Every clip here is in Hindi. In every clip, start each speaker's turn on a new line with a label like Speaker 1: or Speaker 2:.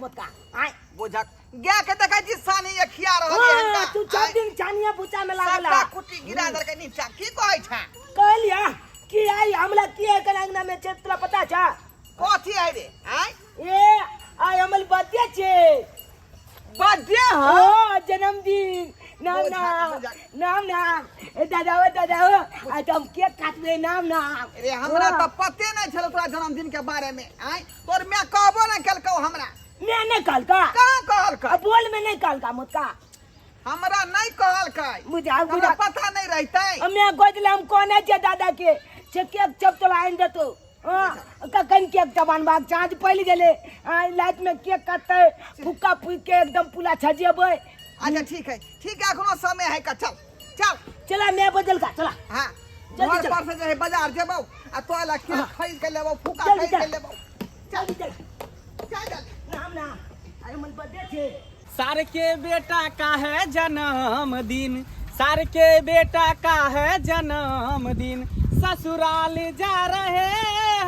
Speaker 1: मत का आय
Speaker 2: बुझक गे के देखै छी सानी ये खिया रहल है का
Speaker 1: तू सब दिन चानिया पूछा में लागला
Speaker 2: सबका कुटी गिरा दर के नीचा की कहै छ
Speaker 1: कहलिया कि आई हमला की है कनांगना में छे तोरा पता छ
Speaker 2: कथी है रे आय
Speaker 1: ए आई हमल बर्थडे छे
Speaker 2: बर्थडे ह
Speaker 1: ओ जन्मदिन नाम ए दादा आज हम केक काटबे नाम
Speaker 2: रे हमरा त पते नै छल तोरा जन्मदिन के बारे में आय तोर मैं कहबो नै केलकौ हमरा
Speaker 1: मैं नहीं कहल का
Speaker 2: कहां कहल का
Speaker 1: बोल में नहीं कहल का मत का हमरा
Speaker 2: नहीं कहल का
Speaker 1: मुझे
Speaker 2: पता नहीं रहतै
Speaker 1: मैं गोजले हम कोने छे दादा के छे केक चप तोला आइन देतो ककन केक चबानबा चाँद पड़ गेले लाइट में केक काटते फुक्का फूक के एकदम पुला छजेबे
Speaker 2: अच्छा ठीक है अखनो समय है का चल
Speaker 1: चला मैं बदल का चला
Speaker 2: हां
Speaker 1: जल्दी
Speaker 2: घर पर से जे बाजार जेबौ आ तोला केक खरीद के लेबौ फुक्का खरीद के लेबौ चल नाम अरे मन बर्थडे छे
Speaker 3: सार के बेटा का है जन्मदिन सार के बेटा का है जन्मदिन ससुराल जा रहे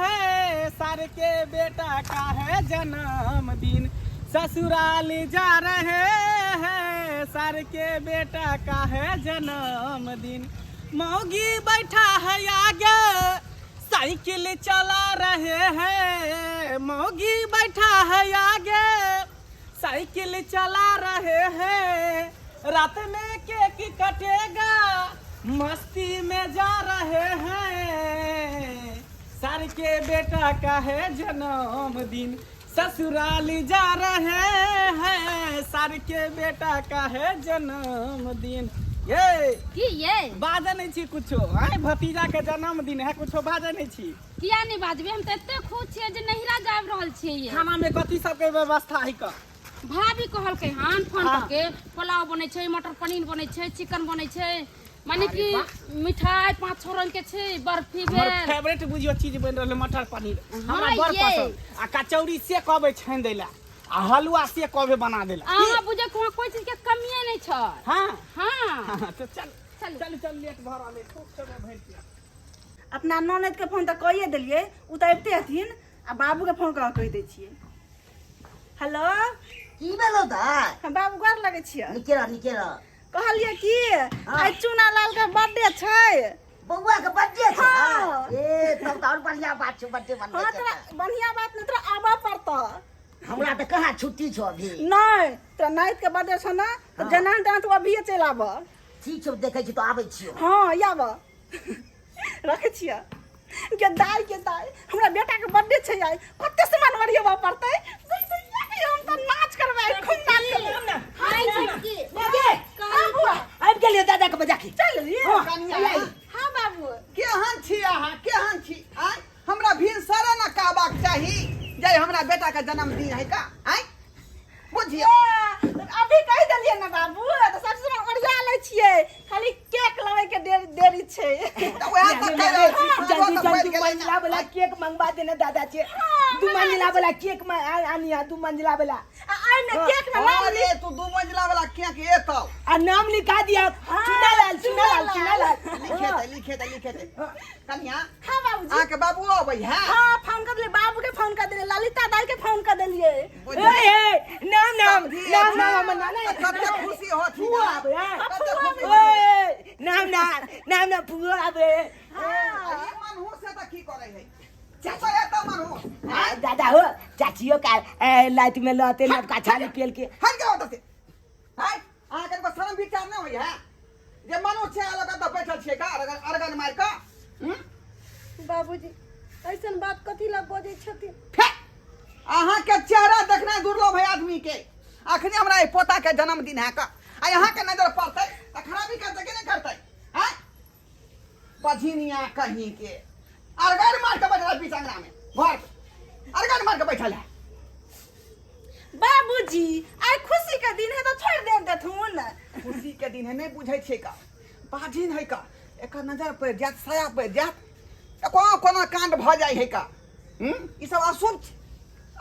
Speaker 3: हैं सार के बेटा का है जन्मदिन ससुराल जा रहे हैं सार के बेटा का है जन्मदिन मौगी बैठा है आगे साइकिल चला रहे हैं मौगी बैठा है आगे साइकिल चला रहे हैं रात में केक कटेगा मस्ती में जा रहे हैं सर के बेटा का है जन्मदिन ससुराल जा रहे हैं सर के बेटा का है जन्मदिन
Speaker 4: ये
Speaker 3: बाजे नहीं छी कुछो आय भतीजा के जन्मदिन है कुछो बाजे नहीं छी
Speaker 4: किया नहीं बाजबे हम त एते खुश छियै जे नहिरा जाब रहल छियै
Speaker 3: खाना में कथी सब के व्यवस्था है का
Speaker 4: भाभी कहल के हां फोन करके पुलाव बनै छै मटर पनीर बनै छै चिकन बनै छै माने कि मिठाई 5-6 रंग के छै बर्फी
Speaker 3: हमर फेवरेट बुझियो चीज बन रहल मटर पनीर हमरा बड़ पसंद आ कचौड़ी से कहबै छान दैला आ हलवा से कहबै बना देला
Speaker 4: हां बुझे कोई चीज के कमिए नहीं छ
Speaker 3: हां तो चल लेट भर आले खूब समय भर के
Speaker 5: अपना ननद के फोन त कहिए देलिए उ त एते हथिन आ बाबू के फोन कर कहि दै छियै हेलो
Speaker 6: की भेलो दाय
Speaker 5: हम बाबू घर लगे छियै
Speaker 6: निकेरा
Speaker 5: कहलिए कि आई चूना लाल के बर्थडे छै
Speaker 6: बउआ के बर्थडे छै
Speaker 5: हाँ।
Speaker 6: ए तब और बढ़िया बात छै बर्थडे
Speaker 5: हां
Speaker 6: मनबै
Speaker 5: तोरा बढ़िया बात न तोरा आबा पड़ता
Speaker 6: हमरा त कहाँ छुट्टी छौ अभी
Speaker 5: नहीं तोरा नाइट के बर्थडे छ ना तो जना तू अभी चल आब
Speaker 6: ठीक छै देखै छी तो आबै छियै
Speaker 5: हां आब रखे छियै के दाई हमरा बेटा के बर्थडे छै आई कते सामान वरियबा पड़तै हम त नाच करबै खूब नाच करबै
Speaker 4: हाय छटकी
Speaker 1: अब के लिए दादा के बजा के
Speaker 5: चल लिए
Speaker 2: हां बाबू केहन छी आय हमरा भिनसरे न कहबाक चाही जे हमरा बेटा के जन्मदिन है का आय बुझियो
Speaker 5: अभी कह देलिए ना बाबू तो सबसे बढ़िया ले छिए खाली केक लावे के देरी छै
Speaker 2: तो वह त
Speaker 1: जल्दी मंजिला वाला केक मंगवा देना दादा छे 2 मंजिला वाला केक में आनिया 2 मंजिला वाला
Speaker 5: आई ने केक में नाम
Speaker 2: अरे तू 2 मंजिला वाला केक एतौ
Speaker 1: आ नाम लिखा दिया चुनालाल
Speaker 2: लिखे दे कन्या
Speaker 5: हां बाबूजी
Speaker 2: आके बाबू अबै है
Speaker 5: हां फोन कर ले बाबू के फोन कर दे ललिता दाई के फोन कर देलिए
Speaker 1: ए नाम
Speaker 2: कते खुशी होथि
Speaker 1: नाम पुआ आबे
Speaker 2: ई मनहु से त की करे है चाचा एता मनहु
Speaker 1: दादा हो चाचियो का लाइट में लते लटका छाली पेल के
Speaker 2: हट के होतते हाय आके को शर्म विचार न होय है जे मनु छे अलग त बैठल छे का अरगन मार का
Speaker 5: बाबूजी ऐसन बात कथि ला बोझै छथि
Speaker 2: अहाँ के चेहरा देखना दुर्लभ है आदमी के अखनी हमरा पोता के जन्मदिन है का आ यहाँ के नजर पड़ते त खराबी करते कि नहीं करते हैं पझिनिया कहीं के अरगन मार के बैठल पिचंगरा में घर अरगन मार के बैठल है
Speaker 5: बाबूजी आई खुशी का दिन है तो छोड़ दे देथुन
Speaker 2: खुशी के दिन है नहीं बुझे छे का बाझिन है का एक नजर पे जात साया पे जात कोनो कांड भ जाय है का ई सब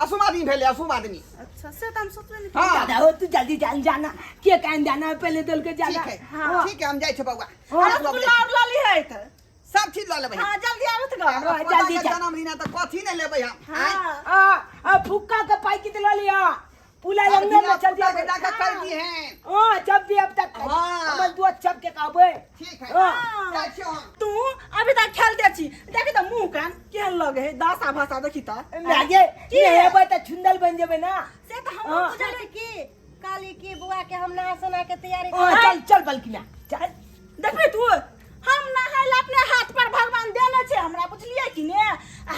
Speaker 2: अशुभ आदमी भेले अशुभ आदमी
Speaker 5: अच्छा से त हम सोचले नहीं
Speaker 2: हाँ।
Speaker 1: दादा हो तू जल्दी जाना के कान जाना पहले दल के जाना
Speaker 2: ठीक है हम जाय छे बउआ
Speaker 5: गुलाब लाली है त
Speaker 2: सब चीज ल लेबै
Speaker 5: हां जल्दी आवत ग
Speaker 1: जल्दी जा।
Speaker 2: जन्मदिन है त कथी नहीं लेबै हम
Speaker 5: हां
Speaker 1: फुक्का के पैकेट ले लिया पुला लंगे में चल दिया
Speaker 2: जाकर कर दी हैं।
Speaker 1: हां जब भी अब तक
Speaker 2: हाँ।
Speaker 1: हमर दो चप के कहबे
Speaker 2: ठीक है
Speaker 1: हाँ।
Speaker 2: जाय छियो हम।
Speaker 5: तू अभी तक खेलते छी देखी त मुंह कान केहन लगे है दासा भाषा देखी त
Speaker 1: लागे ये हेबे त छुंदल बन जेबे ना
Speaker 5: से त हम
Speaker 1: हाँ।
Speaker 5: बुझले की काली की बुआ के हम नहा सुना के तैयारी
Speaker 1: चल चल बल्किना चल
Speaker 5: देखबे तू हम नहाइल अपने हाथ पर भगवान देने छे हमरा बुझलिए कि ने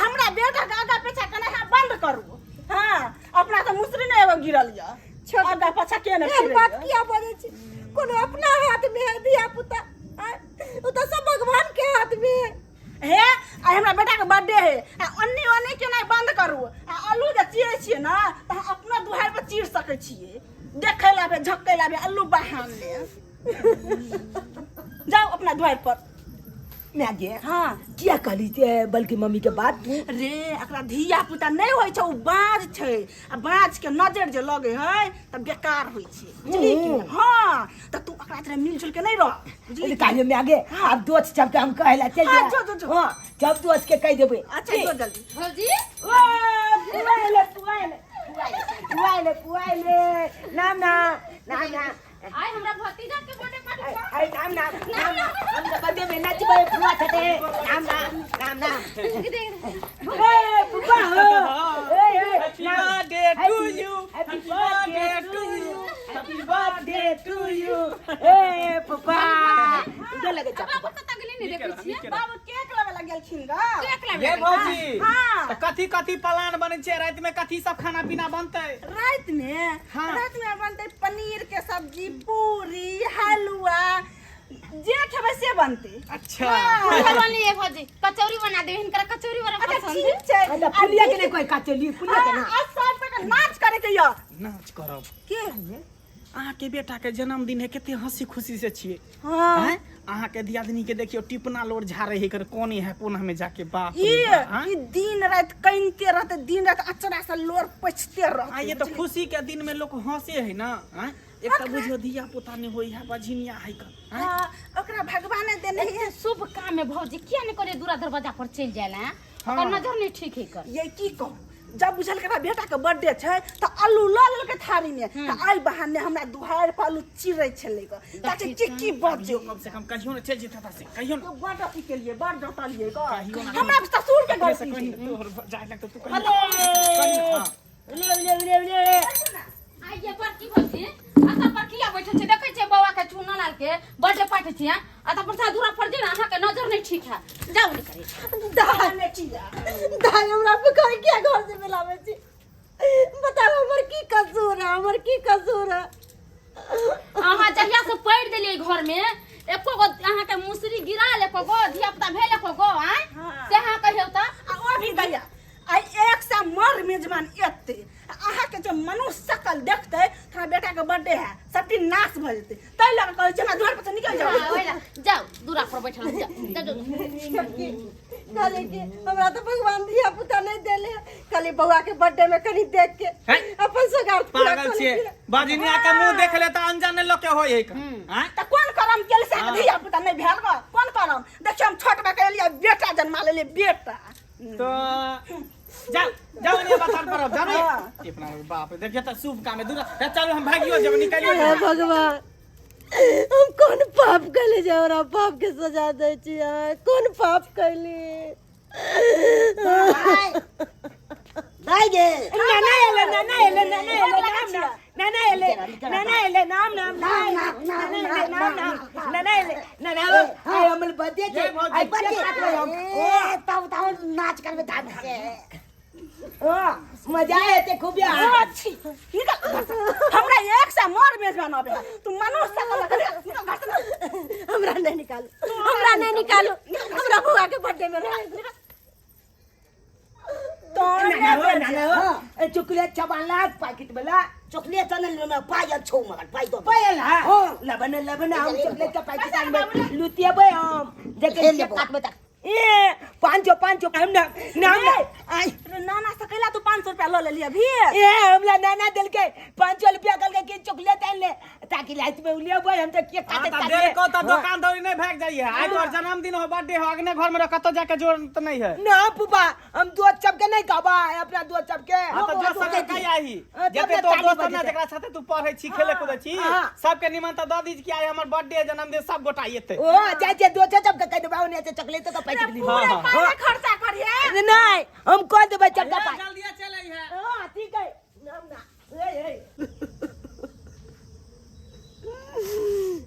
Speaker 5: हमरा बेटा के आगा पीछा कने है बंद करू हां अपना त मुसरी ने एगो गिरल या आगा पीछा के ने बात किया बोले छी कोनो अपना हाथ में है दिया पुता उ त सब भगवान के हाथ में है आ हमरा बेटा के बर्थडे है अन्नी के नहीं बंद करू आलू जे चीरे छिए ना त अपना दुहार पर चीर सके छिए देखे लाबे झक्के लाबे आलू बहान ले जाओ अपना द्वार पर
Speaker 1: मैं गे
Speaker 5: हाँ
Speaker 1: क्या कहली थे बल्कि मम्मी के बात तू
Speaker 5: रे एकरा धिया पुता नहीं होय छै उ बाज छै आ बाज के नजर जे लगे है त बेकार होय छै बुझली कि हां त तू एकरा तरह मिलजुल के नहीं रह बुझली
Speaker 1: काहे में आगे अब दोस्त जब के हम कहला चल
Speaker 5: हाँ, जो।
Speaker 1: हां जब दोस्त के कह देबे
Speaker 5: अच्छा जो जल्दी
Speaker 4: भौजी
Speaker 1: पुआइले नाम
Speaker 4: आई हमरा भतीजा के बर्थडे पार्टी बा।
Speaker 1: आई नाम हम तो बर्थडे में नचबे फुआ छते नाम ए पुपा हो ए
Speaker 3: Happy birthday to you.
Speaker 1: Happy birthday to you ए पुपा इधर लगे जा
Speaker 4: बाबा पता गेली नहीं देखै छियै
Speaker 5: बाबू केक लावे लग गेलखिन ग
Speaker 4: केक
Speaker 3: ये
Speaker 4: लावे
Speaker 3: भौजी
Speaker 5: हाँ।
Speaker 3: तो कथी प्लान बने छे रात में कथी सब खाना पीना बनते
Speaker 5: रात में
Speaker 3: हाँ।
Speaker 5: रात में बनते पनीर के सब्जी पूरी हलवा जे खेबे से बनते
Speaker 3: अच्छा
Speaker 4: बनी है भौजी कचौरी बना दे इनकर कचौरी बड़ा
Speaker 5: अच्छा
Speaker 4: पसंद
Speaker 5: ठीक
Speaker 4: है
Speaker 5: छै
Speaker 1: अच्छा पुलिया के नहीं कोई काचली पुलिया के ना
Speaker 5: आज सब पे नाच करे के यो
Speaker 3: नाच करब
Speaker 5: के
Speaker 3: अहाँ के बेटा के जन्मदिन है केते हंसी खुशी से छिए
Speaker 5: हां
Speaker 3: हैं अहाँ के दियादनी के देखियो टिपना लोर झारे है कर कोने है कोना में जाके बाप रे
Speaker 5: ये
Speaker 3: बाप, हाँ?
Speaker 5: ई दिन रात कइनते रहते दिन रात अचरा से लोर पछते रहते
Speaker 3: ये तो खुशी के दिन में लोग हंसे है ना हैं एक तो बुझियो दिया पुता ने होई है बझिनिया है कर हैं?
Speaker 5: हां ओकरा भगवान देने है
Speaker 4: शुभ काम में भौजी किया नहीं करे दूरा दरवाजा पर चल जाला
Speaker 3: हाँ।
Speaker 4: ओकर नजर नहीं ठीक है कर
Speaker 5: ये की कह जब बुझल के बेटा के बर्थडे छै त आलू ल ल के थारी में त आई बहाने हमरा दुहार पर आलू चिरै छलै ग ताकि चिक्की बजो
Speaker 3: कम से कम कहियो ना चल जेता से कहियो ना
Speaker 5: बड़ अथी के लिए बड़ जता लिए ग
Speaker 3: कहियो ना
Speaker 5: हमरा ससुर के
Speaker 3: से
Speaker 5: गलती
Speaker 3: कहीं
Speaker 5: छै
Speaker 3: तोहर जाए लगता तू कहीं
Speaker 1: ले
Speaker 4: आई ये पर की भौजी आता पर किया बैठे छे देखै छे बौआ के चुना लाल के बर्थडे पार्टी छिया आता पर सा दूरा पर जे ना अहाँ के नजर नहीं ठीक है जाओ नहीं करे
Speaker 5: दाई ने चिया दाई हमरा पे कह के घर से मिलावे छी बताओ हमर की कसूर है
Speaker 4: अहाँ जहिया से पढ़ देलिए घर में एको गो अहाँ के मुसरी गिरा ले एको गो धिया पुता भेल एको गो आय से अहाँ कहियो त
Speaker 5: आ ओ भी दैया आई एक से मर मेजबान एते अहाँ के जो मनुष्य शकल देखते तोरा बेटा के बर्थडे है सबटी नाश भ जेते तै लग कहै छै ना घर पर से निकल जाओ
Speaker 4: जाओ दूरा पर बैठल जाओ
Speaker 5: काले के हमरा तो भगवान दिया पुता नहीं देले काले बउआ के बर्थडे में कनी देख के
Speaker 3: हैं?
Speaker 5: अपन सगार पूरा
Speaker 3: पागल छे बझिनिया के मुंह देख ले त अनजाने लोग के होय है हैं
Speaker 5: त कोन करम केल से दिया पुता नहीं भेल ग कोन करम देखियो हम छोट बा के लिए बेटा जन्मा लेले बेटा
Speaker 3: तो जाओ नहीं बता पर जाओ अपना बाप रे देखिए तो शुभ काम है दूर चलो हम भागियो जब निकलियो
Speaker 7: हे भगवान हम कौन पाप कैले जे हमरा पाप के सजा दे छियै कौन पाप कैली
Speaker 6: दाई गे नाच करबे धान से
Speaker 1: मजा आते खूब
Speaker 5: अच्छी निकल हमरा एक से मर मेजबान आबे तू मनुष्य सकल निकल घर से
Speaker 7: हमरा नहीं निकालो हमरा बुआ के बर्थडे में रहे
Speaker 1: चॉकलेट चबाला पैकेट वाला
Speaker 6: चॉकलेट न में पाय छौ मगर पाय दो
Speaker 1: पायल हां लबन हम चॉकलेट का पैकेट आन लुतिया बे हम देखे काट बता ये 500 हम ना नाम ना आई
Speaker 5: नाना से कहला तू 500 रुपया लो ले लिया अभी
Speaker 1: ये हमला नाना दिल के 500 रुपया कल के चॉकलेट आन ले ताकि लाइट में उलिया भाई हम तो केक काटे
Speaker 3: हाँ, देर को तो दुकान दौड़ी नहीं भाग जाइए आज और जन्मदिन हो बर्थडे हो अगने घर में कतो जाके जरूरत नहीं है
Speaker 1: ना पुपा हम दो चपके नहीं खाबा अपना दो चपके
Speaker 3: हाँ तो जो संगे कई आई जते तो दोस्त ना जकरा साथे तू पढ़ै छी खेले कूदै छी सबके निमंत्रण द दीज कि आइ हमर बर्थडे जन्मदिन सब गोटा एते
Speaker 1: ओ जाए दो चपके कह देबा ओने से चॉकलेट का पैकेट दी
Speaker 5: पूरे खर्चा करिए
Speaker 1: नहीं हम कह देबे चपका पाई
Speaker 3: जल्दी चले है
Speaker 1: हां ठीक है नाम ना ए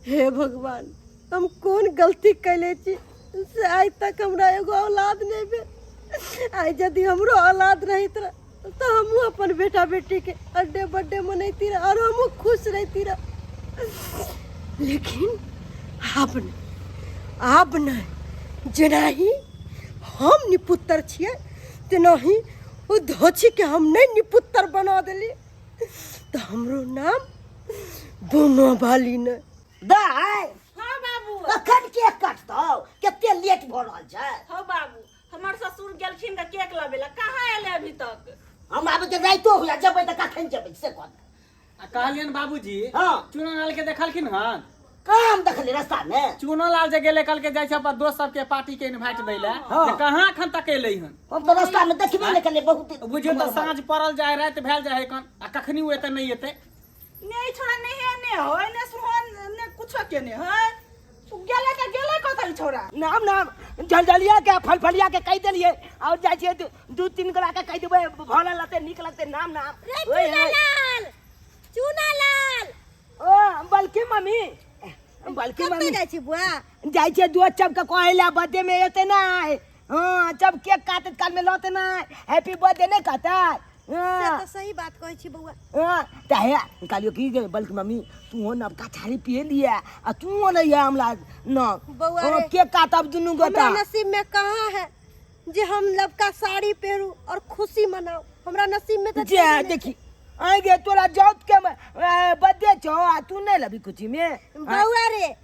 Speaker 7: हे भगवान हम कौन गलती कैले छी से आज तक हमरा एगो औलाद नहीं भेल आज यदि हमरो औलाद रहित रह तो हम अपन बेटा बेटी के बर्थडे मनैती रह और हम खुश रहती रह लेकिन अब नहीं जेनाही हम निपुत्र छियै तेनाही ओ धोछी के हम नहीं निपुत्र बना देली तो हमरो नाम बुमा वाली ने
Speaker 6: दाई
Speaker 5: हां बाबू
Speaker 6: अखन केक काटतो केते लेट भ रहल छै
Speaker 5: हो बाबू हमर ससुर गेलखिन के केक लाबे ला कहां एले अभी तक
Speaker 6: हम आबे त राइतो हुआ जबै त कखन जबै से कोन
Speaker 3: कहलियन बाबूजी
Speaker 6: हाँ।
Speaker 3: चुना लाल के देखलखिन हन
Speaker 6: काम देखले रास्ता में
Speaker 3: चुनो लाल जे गेले कल के जाय छै अपन दोस्त सब के पार्टी के इनवाइट दैले
Speaker 6: हाँ।
Speaker 3: कहां अखन तक एलै हन
Speaker 6: हम तो रास्ता में देखबे नहीं करले बहुत
Speaker 3: बुझियो त साँझ पड़ल जाय रात भेल जाय कन आ कखनी एते नहीं एते
Speaker 5: नहीं छोड़ा नहीं है ने हो ने सुहन ने कुछ के ने है गेले कतल छोड़ा
Speaker 1: नाम जलजलिया के फलफलिया के कह देलिए और जाय छिए दू तीन गोला के कह देबे भला लगते निक लगते नाम
Speaker 7: चूना लाल
Speaker 1: ओ बल्कि मम्मी
Speaker 7: जाय छी बुआ
Speaker 1: जाय छिए दो चप के कहला बर्थडे में एते ना हां जब केक काटत काल में लते ना हैप्पी बर्थडे नहीं कहता
Speaker 7: तो सही बात कहै छी बउआ
Speaker 1: ताहे कालियो की गे बल्कि मम्मी तू हो नबका छाड़ी पिए लिया आ तू हो नहीं है हमला न
Speaker 7: बउआ रे,
Speaker 1: केक काटब दुनु गोटा
Speaker 7: हमरा नसीब में कहाँ है जे हम लबका साड़ी पहनू और खुशी मनाऊ हमरा नसीब में तो
Speaker 1: जे देखी आगे तोरा जॉब के बर्थडे छो आ तू नहीं लबी कुछ में
Speaker 7: बउआ रे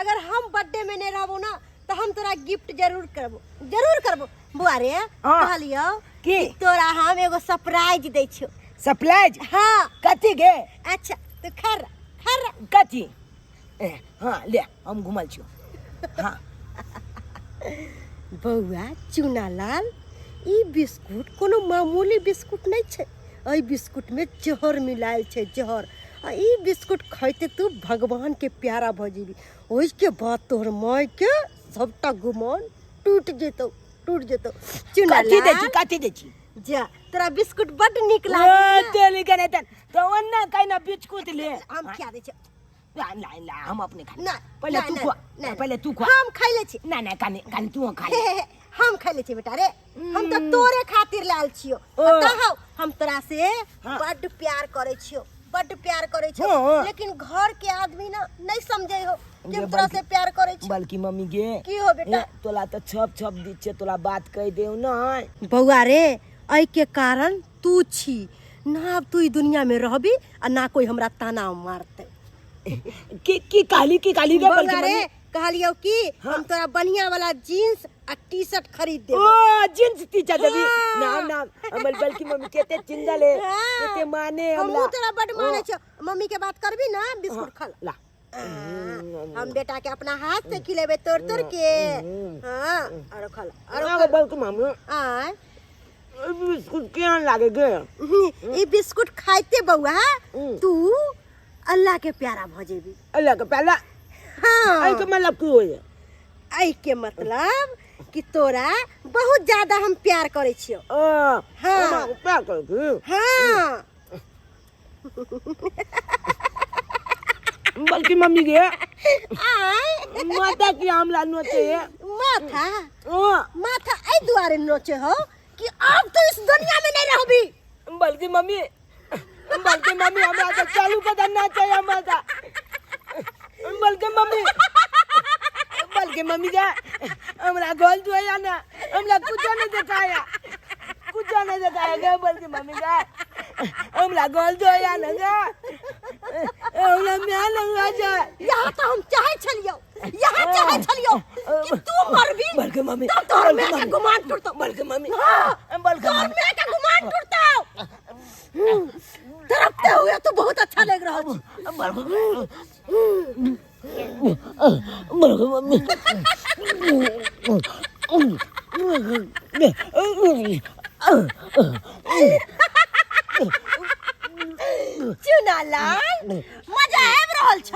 Speaker 7: अगर हम बर्थडे में नहीं रहबो ना तो हम तोरा गिफ्ट जरूर करबो बुआ रे कहलियो
Speaker 1: की
Speaker 7: तोरा हम एगो सरप्राइज दै छियो
Speaker 1: सरप्राइज
Speaker 7: हाँ
Speaker 1: कथी गे
Speaker 7: अच्छा तो खर
Speaker 1: कथी हाँ ले हम घुमल छियो हाँ
Speaker 7: बउआ चूना लाल ई बिस्कुट कोनो मामूली बिस्कुट नहीं छै एहि बिस्कुट में जहर मिलायल छै जहर आ ई बिस्कुट खैते तू भगवान के प्यारा भ जेबी ओइ के बाद तोहर माय के सबटा गुमान टूट जेतौ चूना
Speaker 1: कथी दे छी
Speaker 7: जा तोरा बिस्कुट बड निक
Speaker 1: ओ
Speaker 7: लागे
Speaker 1: तेली कने तन तो ओन्ना काइना बिस्कुट ले
Speaker 7: हम खिया दे छै
Speaker 1: ला हम अपने खा
Speaker 7: ना
Speaker 1: पहले तू खा
Speaker 7: हम खाइ ले छी
Speaker 1: ना कानी तू खा ले
Speaker 7: हम खाइ ले छी बेटा रे हम तो तोरे खातिर लाल छियो कहौ हम तोरा से बड प्यार करे छियो
Speaker 1: हाँ।
Speaker 7: लेकिन घर के आदमी ना नहीं समझे हो कि हम तोरा से प्यार करे छी
Speaker 1: बल्कि मम्मी गे
Speaker 7: की हो बेटा
Speaker 1: तोला तो छप दी छे तोला बात कह देउ ना
Speaker 7: बउआ रे एहि के कारण तू छी ना तू ई दुनिया में रहबी आ ना कोई हमरा ताना मारते
Speaker 1: की काली गे
Speaker 7: बउआ रे कहलियो कि हम तोरा बढ़िया वाला जीन्स आ टी शर्ट खरीद दे
Speaker 1: ओ जींस टी शर्ट देबी ना हमर बल्कि मम्मी केते चिंगल है केते माने
Speaker 7: हम
Speaker 1: हमला
Speaker 7: तोरा बड माने छ मम्मी के बात करबी ना बिस्कुट खा
Speaker 1: ला
Speaker 7: हम बेटा के अपना हाथ से खिलेबे तोड़ के हां और खा
Speaker 1: अरे बल्कि मम्मी
Speaker 7: आय
Speaker 1: बिस्कुट केहन लागे गे
Speaker 7: ई बिस्कुट खाइते बउआ तू अल्लाह के प्यारा भ जेबी
Speaker 1: अल्लाह के पहला
Speaker 7: हां
Speaker 1: आई के मतलब की होय
Speaker 7: आई के मतलब कि तोरा बहुत ज्यादा हम प्यार करे छियो हाँ।
Speaker 1: प्यार कर
Speaker 7: हाँ
Speaker 1: बल्कि मम्मी गे
Speaker 7: आय
Speaker 1: माता की हमला नोचे
Speaker 7: माथा माथा आई दुआरे नोचे हो कि अब तो इस दुनिया में नहीं रहबी
Speaker 1: बल्कि मम्मी हमरा तो चालू कर देना चाहिए माता बल्कि मम्मी का हमरा गोल जो है ना हमरा कुछ नहीं दिखाया गे बल्कि मम्मी का हमरा गोल जो है ना गे हमरा म्यान लगा जा
Speaker 7: यहाँ तो हम चाहे छलियो कि तू मरबी
Speaker 1: बल्कि मम्मी
Speaker 7: तोर में का गुमान टूटतो
Speaker 1: बल्कि मम्मी
Speaker 7: हाँ
Speaker 1: बल्कि
Speaker 7: तोर में का गुमान टूटतो तरफते हुए तो बहुत अच्छा लग रहा है
Speaker 1: बल्कि मम्मी
Speaker 7: चुना लाल मजा आबि रहल छ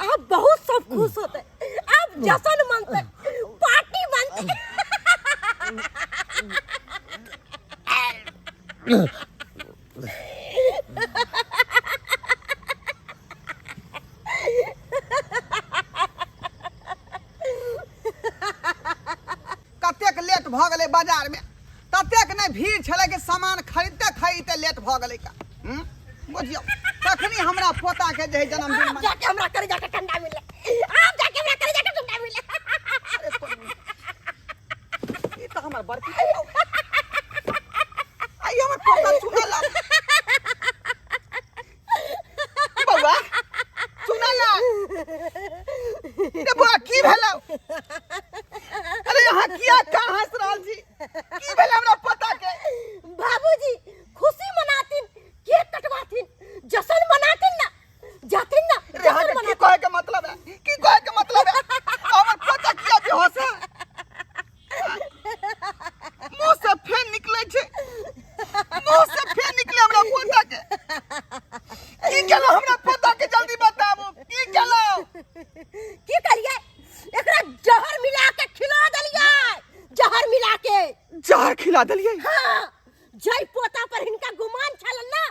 Speaker 7: अब बहुत सब खुश होते अब जश्न मनते पार्टी मनते
Speaker 2: कतेक लेट भ गेलै बाजार में, ततेक नहीं भीड़ छलै कि सामान खरीदते खरीदते लेट भ गेलै का। बुझियो तखनी हमरा पोता के जे है जन्मदिन में
Speaker 7: जाके हमरा करे जाके ठंडा मिले आप जाके हमरा करे जाके ठंडा मिले
Speaker 2: ई त हमर बड़की आई हमर पोता चुना ला बउआ चुना ला रे बउआ की भेलौ। अरे यहाँ किया कहाँ हंस रहल छी, की भेल हमरा पोता के।
Speaker 7: बाबूजी खुशी मनातिन केक कटवातिन जश्न मनातिन ना जातिन ना
Speaker 2: यहाँ के की कहे के मतलब है, की कहे के मतलब है हमर पोता किया बेहोश है। मुंह से फेन निकले छे, मुंह से फेन निकले हमरा पोता के। की केलो हमरा पोता के जल्दी बताबू, की केलो।
Speaker 7: की करिए एकरा जहर मिला के खिला दलिए जहर मिला के
Speaker 2: जहर खिला दलिए।
Speaker 7: हाँ जय पोता पर हिनका गुमान छल ना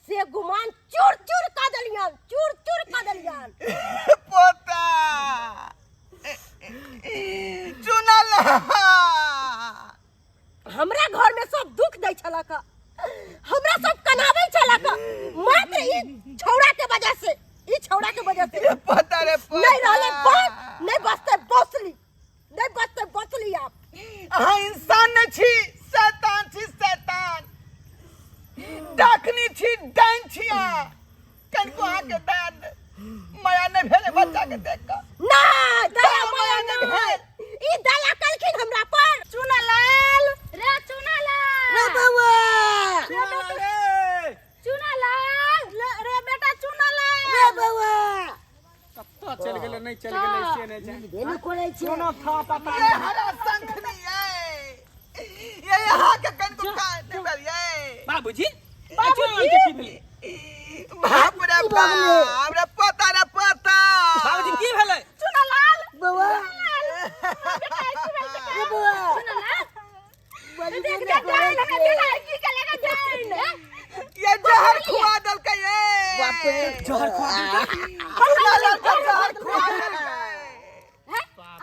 Speaker 7: से गुमान चूर चूर का दलियन चूर चूर का दलियन
Speaker 2: पोता चुना ला।
Speaker 7: हमरा घर में सब दुख दै छला का हमरा सब कनाबै छला का मात्र ई छौड़ा के वजह से ई छौड़ा के वजह से
Speaker 2: पोता रे पोता
Speaker 7: नहीं रहले बात नहीं बसते बसली नहीं बसते बसली आप
Speaker 2: अहाँ इंसान नहीं छी, शैतान छी शैतान। डाकनी छी डाइन छी अहाँ। कनको अहाँ के दया माया नहीं भेले बच्चा के देख कर।
Speaker 7: ना दया माया नहीं भेल ई दया कलखिन हमरा पर चुना लाल
Speaker 4: रे चुना लाल
Speaker 7: रे बउआ
Speaker 4: चुना लाल
Speaker 7: रे बेटा चुना लाल रे बउआ
Speaker 3: कत्ता चल गेलै नहीं चल गेलै से नहीं जाने
Speaker 7: देनी कोनै छै
Speaker 3: कोनो था पता
Speaker 2: ये
Speaker 3: नहीं।
Speaker 2: हरा शंखनी है, ये यहाँ के कनको का निकल ये।
Speaker 3: बाबूजी बाबूजी के की भेलै
Speaker 2: बाप रे बाप रे पोता रे पोता।
Speaker 3: बाबूजी की भेलै
Speaker 7: चुना लाल बउआ रे बउआ
Speaker 4: चुना लाल
Speaker 7: देख देख डाइन की कलेगा डाइन
Speaker 2: ये जहर खुआ दल के ये।
Speaker 7: बाप रे
Speaker 3: जहर खा
Speaker 2: चुना ला के जहर खुआ दल के।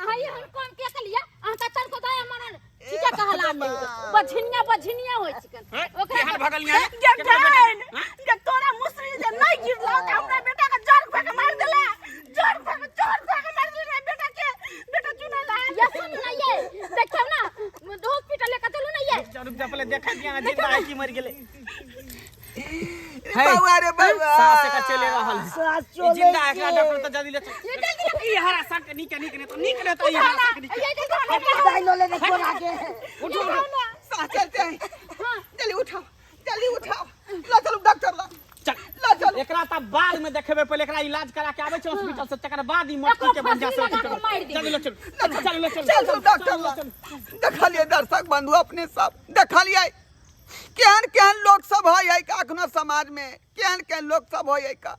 Speaker 4: अहाँ ये हम कौन के कलिया अहाँ का चल को दया मारन ठीके कहला में बझनिया होय चिकन ओकरा
Speaker 3: केहन भगल यहाँ
Speaker 5: जब डाइन जब तोरा मुसरी जे नहीं गिरला त हमरा बेटा के जड़ खा के मार देला जड़ खा के मार देला बेटा के बेटा चुना ला
Speaker 4: ये सुन ना ये देखौ ना हॉस्पिटल लेके चलू ना ये
Speaker 3: रुक जा पहले देखा दिया जिंदा है कि मर गेलै
Speaker 2: बउआ रे बउआ।
Speaker 3: सास का चले रहल है
Speaker 7: सास
Speaker 3: ई जिंदा है एकरा डॉक्टर त जल्दी ले चल। ई हरा संग निक ने तो निक ने तो ई हरा संग निक
Speaker 7: डाइन ले ले कोना के
Speaker 3: उठो
Speaker 2: सांस चलते हैं। जल्दी उठाओ जल्दी उठाओ, ला चलो डॉक्टर ला
Speaker 3: चल
Speaker 2: ला चलो।
Speaker 3: एकरा त बाद में देखेबे पहले एकरा इलाज करा के आबै छै हॉस्पिटल से तकर बाद ई मटकी के बंजा से चल ले चल चल ले चल
Speaker 2: चल डॉक्टर ला। देखलिए दर्शक बंधु अपने सब देखलिए केहन केहन लोग सब है का अखनो समाज में, केहन केहन लोग सब है का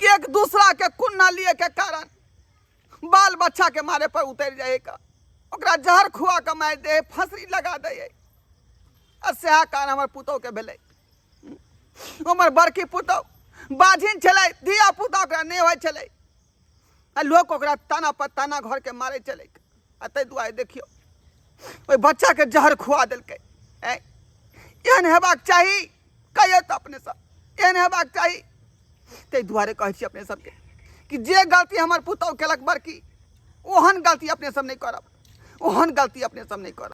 Speaker 2: कि एक दूसरा के कुन्ना लिए के कारण बाल बच्चा के मारे पर उतर जाए का, ओकरा जहर खुआ के मार दे, फंसरी लगा दे। आ सेहा कारण हमर पुतौ के भेलै। हमर बड़की पुतौ बाझिन छलै, धिया पुता ओकरा नहीं होइ छलै आ लोग ओकरा ताना पर ताना घर के मारे चले। आ ताहि दुआरे देखियो ओहि बच्चा के जहर खुआ देलकै। एहन हेबाक चाही, कहिए तो अपने सब एहन हेबाक चाही। ताहि दुआरे कहै छी अपने सबके कि जे गलती हमर पुतौ केलक बड़की ओहन गलती अपने सब नहीं करब, ओहन गलती अपने सब नहीं करब।